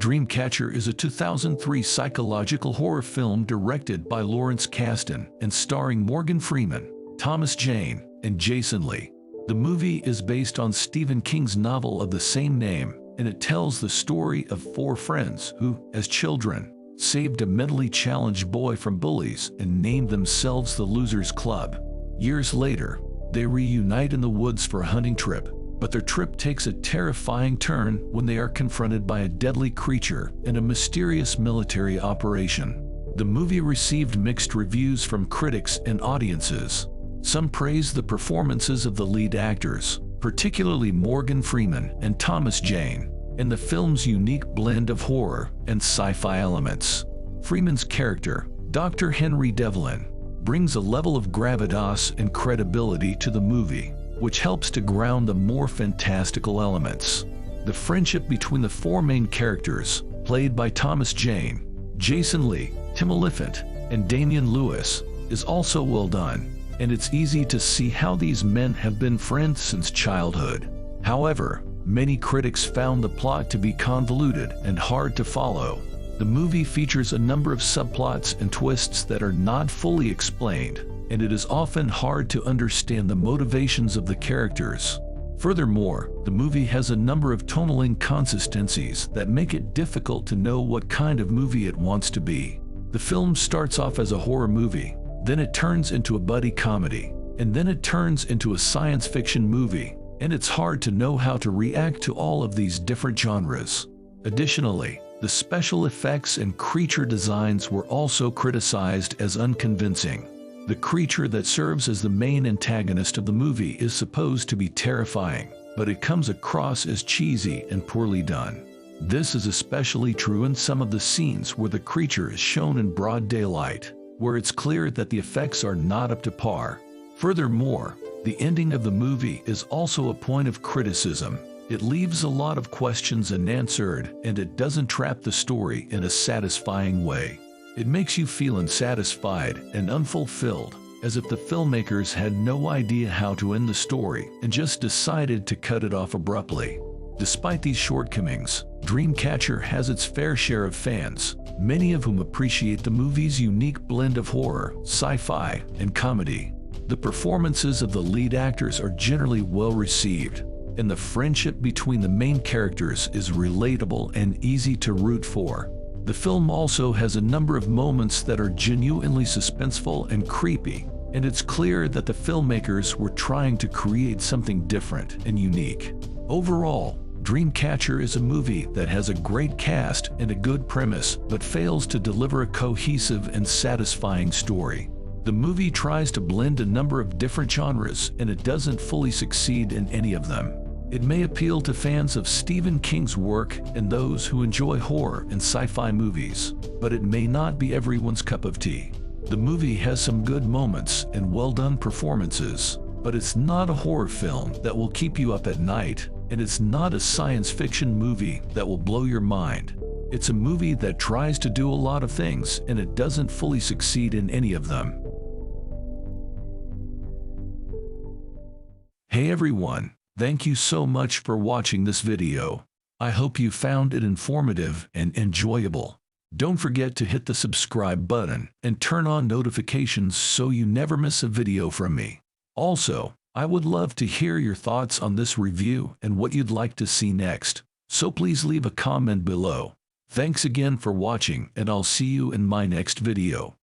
Dreamcatcher is a 2003 psychological horror film directed by Lawrence Kasdan and starring Morgan Freeman, Thomas Jane, and Jason Lee. The movie is based on Stephen King's novel of the same name, and it tells the story of four friends who, as children, saved a mentally challenged boy from bullies and named themselves the Losers Club. Years later, they reunite in the woods for a hunting trip, but their trip takes a terrifying turn when they are confronted by a deadly creature in a mysterious military operation. The movie received mixed reviews from critics and audiences. Some praised the performances of the lead actors, particularly Morgan Freeman and Thomas Jane, and the film's unique blend of horror and sci-fi elements. Freeman's character, Dr. Henry Devlin, brings a level of gravitas and credibility to the movie, which helps to ground the more fantastical elements. The friendship between the four main characters, played by Thomas Jane, Jason Lee, Tim Oliphant, and Damian Lewis, is also well done, and it's easy to see how these men have been friends since childhood. However, many critics found the plot to be convoluted and hard to follow. The movie features a number of subplots and twists that are not fully explained, and it is often hard to understand the motivations of the characters. Furthermore, the movie has a number of tonal inconsistencies that make it difficult to know what kind of movie it wants to be. The film starts off as a horror movie, then it turns into a buddy comedy, and then it turns into a science fiction movie, and it's hard to know how to react to all of these different genres. Additionally, the special effects and creature designs were also criticized as unconvincing. The creature that serves as the main antagonist of the movie is supposed to be terrifying, but it comes across as cheesy and poorly done. This is especially true in some of the scenes where the creature is shown in broad daylight, where it's clear that the effects are not up to par. Furthermore, the ending of the movie is also a point of criticism. It leaves a lot of questions unanswered, and it doesn't trap the story in a satisfying way. It makes you feel unsatisfied and unfulfilled, as if the filmmakers had no idea how to end the story and just decided to cut it off abruptly. Despite these shortcomings, Dreamcatcher has its fair share of fans, many of whom appreciate the movie's unique blend of horror, sci-fi, and comedy. The performances of the lead actors are generally well received, and the friendship between the main characters is relatable and easy to root for. The film also has a number of moments that are genuinely suspenseful and creepy, and it's clear that the filmmakers were trying to create something different and unique. Overall, Dreamcatcher is a movie that has a great cast and a good premise, but fails to deliver a cohesive and satisfying story. The movie tries to blend a number of different genres, and it doesn't fully succeed in any of them. It may appeal to fans of Stephen King's work and those who enjoy horror and sci-fi movies, but it may not be everyone's cup of tea. The movie has some good moments and well-done performances, but it's not a horror film that will keep you up at night, and it's not a science fiction movie that will blow your mind. It's a movie that tries to do a lot of things, and it doesn't fully succeed in any of them. Hey everyone, thank you so much for watching this video. I hope you found it informative and enjoyable. Don't forget to hit the subscribe button and turn on notifications so you never miss a video from me. Also, I would love to hear your thoughts on this review and what you'd like to see next, so please leave a comment below. Thanks again for watching, and I'll see you in my next video.